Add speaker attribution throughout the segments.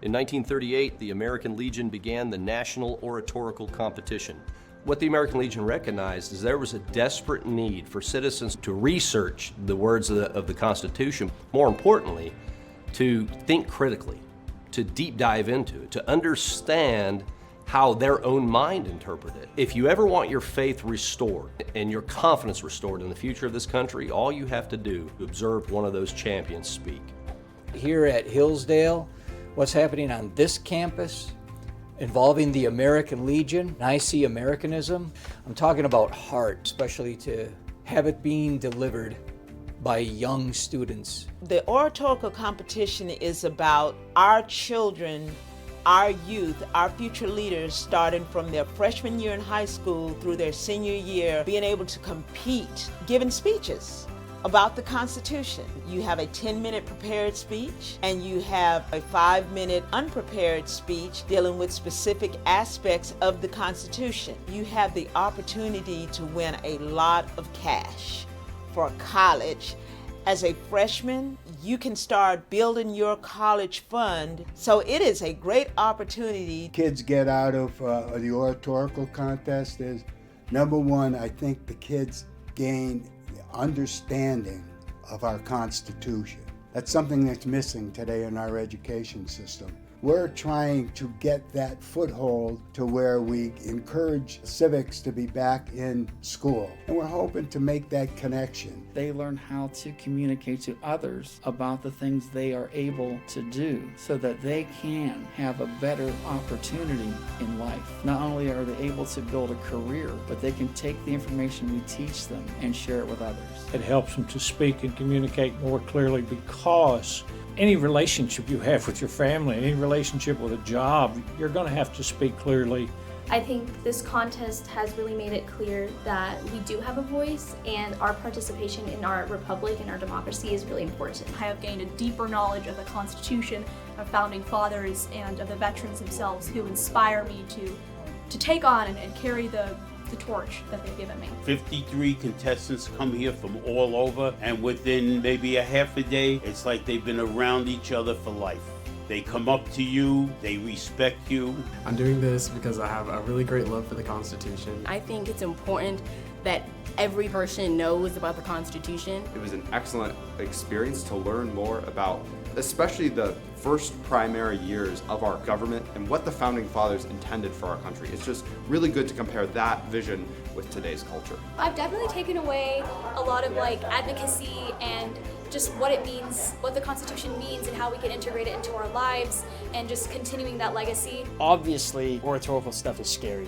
Speaker 1: In 1938, the American Legion began the National Oratorical Competition. What the American Legion recognized is there was a desperate need for citizens to research the words of the Constitution, more importantly, to think critically, to deep dive into it, to understand how their own mind interpreted it. If you ever want your faith restored and your confidence restored in the future of this country, all you have to do is observe one of those champions speak.
Speaker 2: Here at Hillsdale, what's happening on this campus involving the American Legion, I see Americanism. I'm talking about heart, especially to have it being delivered by young students.
Speaker 3: The oratorical competition is about our children, our youth, our future leaders, starting from their freshman year in high school through their senior year, being able to compete, giving speeches about the Constitution. You have a 10-minute prepared speech and you have a 5-minute unprepared speech dealing with specific aspects of the Constitution. You have the opportunity to win a lot of cash for college. As a freshman, you can start building your college fund. So it is a great opportunity.
Speaker 4: Kids get out of the oratorical contest is, number one, I think the kids gain understanding of our Constitution. That's something that's missing today in our education system. We're trying to get that foothold to where we encourage civics to be back in school. And we're hoping to make that connection.
Speaker 5: They learn how to communicate to others about the things they are able to do so that they can have a better opportunity in life. Not only are they able to build a career, but they can take the information we teach them and share it with others.
Speaker 6: It helps them to speak and communicate more clearly, because any relationship you have with your family, any relationship with a job, you're going to have to speak clearly.
Speaker 7: I think this contest has really made it clear that we do have a voice, and our participation in our republic and our democracy is really important.
Speaker 8: I have gained a deeper knowledge of the Constitution, of founding fathers, and of the veterans themselves who inspire me to take on and carry the torch that they've given me.
Speaker 9: 53 contestants come here from all over, and within maybe a half a day, it's like they've been around each other for life. They come up to you, they respect you.
Speaker 10: I'm doing this because I have a really great love for the Constitution.
Speaker 11: I think it's important that every person knows about the Constitution.
Speaker 12: It was an excellent experience to learn more about, especially the first primary years of our government and what the Founding Fathers intended for our country. It's just really good to compare that vision with today's culture.
Speaker 7: I've definitely taken away a lot of advocacy and just what it means, what the Constitution means, and how we can integrate it into our lives, and just continuing that legacy.
Speaker 13: Obviously, oratorical stuff is scary.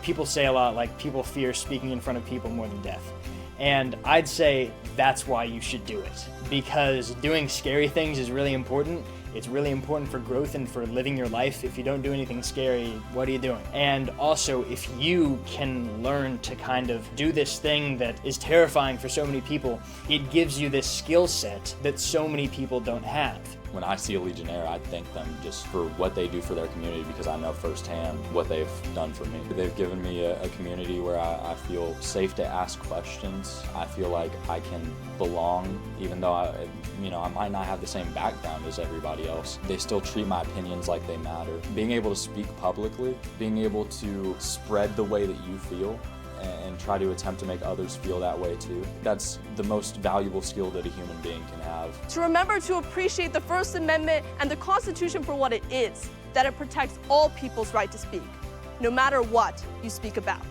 Speaker 13: People say a lot, people fear speaking in front of people more than death. And I'd say that's why you should do it, because doing scary things is really important. It's really important for growth and for living your life. If you don't do anything scary, what are you doing? And also, if you can learn to kind of do this thing that is terrifying for so many people, it gives you this skill set that so many people don't have.
Speaker 14: When I see a Legionnaire, I thank them just for what they do for their community, because I know firsthand what they've done for me. They've given me a community where I feel safe to ask questions. I feel like I can belong, even though I might not have the same background as everybody else. They still treat my opinions like they matter. Being able to speak publicly, being able to spread the way that you feel, and try to attempt to make others feel that way too. That's the most valuable skill that a human being can have.
Speaker 15: To remember to appreciate the First Amendment and the Constitution for what it is, that it protects all people's right to speak, no matter what you speak about.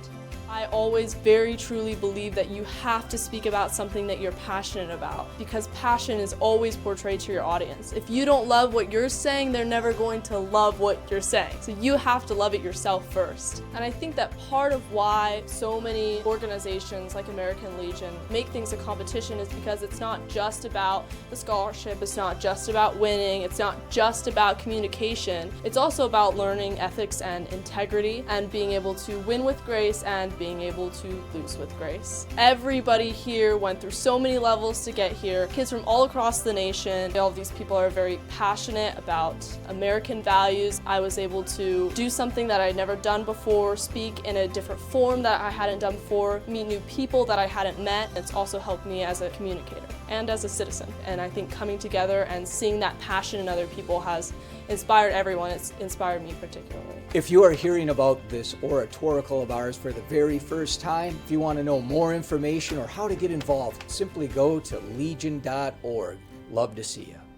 Speaker 16: I always very truly believe that you have to speak about something that you're passionate about, because passion is always portrayed to your audience. If you don't love what you're saying, they're never going to love what you're saying. So you have to love it yourself first. And I think that part of why so many organizations like American Legion make things a competition is because it's not just about the scholarship, it's not just about winning, it's not just about communication. It's also about learning ethics and integrity and being able to win with grace and being able to lose with grace. Everybody here went through so many levels to get here. Kids from all across the nation. All of these people are very passionate about American values. I was able to do something that I'd never done before, speak in a different form that I hadn't done before, meet new people that I hadn't met. It's also helped me as a communicator and as a citizen. And I think coming together and seeing that passion in other people has inspired everyone. It's inspired me particularly.
Speaker 2: If you are hearing about this oratorical of ours for the very first time, if you want to know more information or how to get involved, simply go to legion.org. Love to see you.